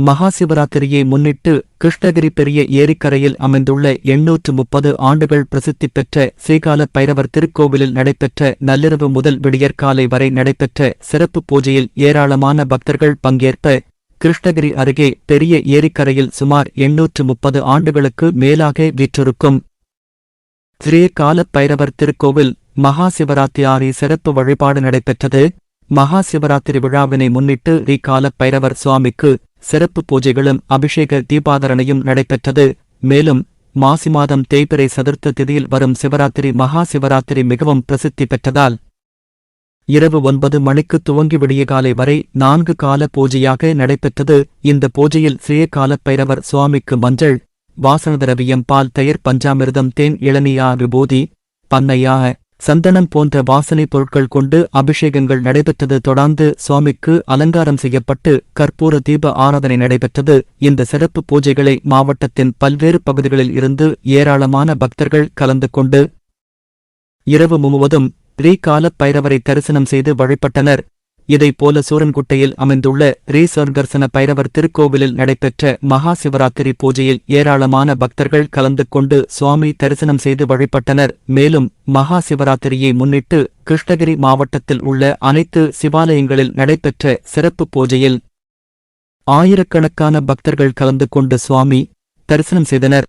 மகாசிவராத்திரியை முன்னிட்டு கிருஷ்ணகிரி பெரிய ஏரிக்கரையில் அமைந்துள்ள 830 ஆண்டுகள் பிரசித்தி பெற்ற ஸ்ரீகால பைரவர் திருக்கோவிலில் நடைபெற்ற நள்ளிரவு முதல் விடியற்காலை வரை நடைபெற்ற சிறப்பு பூஜையில் ஏராளமான பக்தர்கள் பங்கேற்ப கிருஷ்ணகிரி அருகே பெரிய ஏரிக்கரையில் சுமார் 830 ஆண்டுகளுக்கு மேலாக வீற்றிருக்கும் ஸ்ரீகால பைரவர் திருக்கோவில் மகாசிவராத்திரி சிறப்பு வழிபாடு நடைபெற்றது. மகாசிவராத்திரி விழாவினை முன்னிட்டு ஸ்ரீகால பைரவர் சுவாமிக்கு சிறப்பு பூஜைகளும் அபிஷேக தீபாதரணையும் நடைபெற்றது. மேலும் மாசி மாதம் தேய்பிறை சதுர்த்த திதியில் வரும் சிவராத்திரி மகா சிவராத்திரி மிகவும் பிரசித்தி பெற்றதால் இரவு 9 மணிக்கு துவங்கி விடியகாலை வரை 4 கால பூஜையாக நடைபெற்றது. இந்த பூஜையில் ஸ்ரீகால பைரவர் சுவாமிக்கு மஞ்சள், வாசன திரவியம், பால், தயிர், பஞ்சாமிர்தம், தேன், இளநீயா, விபூதி, பன்னையா, சந்தனம் போன்ற வாசனை பொருட்கள் கொண்டு அபிஷேகங்கள் நடைபெற்றது. தொடர்ந்து சுவாமிக்கு அலங்காரம் செய்யப்பட்டு கற்பூர தீப ஆராதனை நடைபெற்றது. இந்த சிறப்பு பூஜைகளை மாவட்டத்தின் பல்வேறு பகுதிகளில் இருந்து ஏராளமான பக்தர்கள் கலந்து கொண்டு இரவு முழுவதும் ஸ்ரீகால பைரவரை தரிசனம் செய்து வழிபட்டனர். இதைப்போல சூரன்குட்டையில் அமைந்துள்ள ஸ்ரீசர்கர்சன பைரவர் திருக்கோவிலில் நடைபெற்ற மகா சிவராத்திரி பூஜையில் ஏராளமான பக்தர்கள் கலந்து கொண்டு சுவாமி தரிசனம் செய்து வழிபட்டனர். மேலும் மகா சிவராத்திரியை முன்னிட்டு கிருஷ்ணகிரி மாவட்டத்தில் உள்ள அனைத்து சிவாலயங்களில் நடைபெற்ற சிறப்பு பூஜையில் ஆயிரக்கணக்கான பக்தர்கள் கலந்து கொண்டு சுவாமி தரிசனம் செய்தனர்.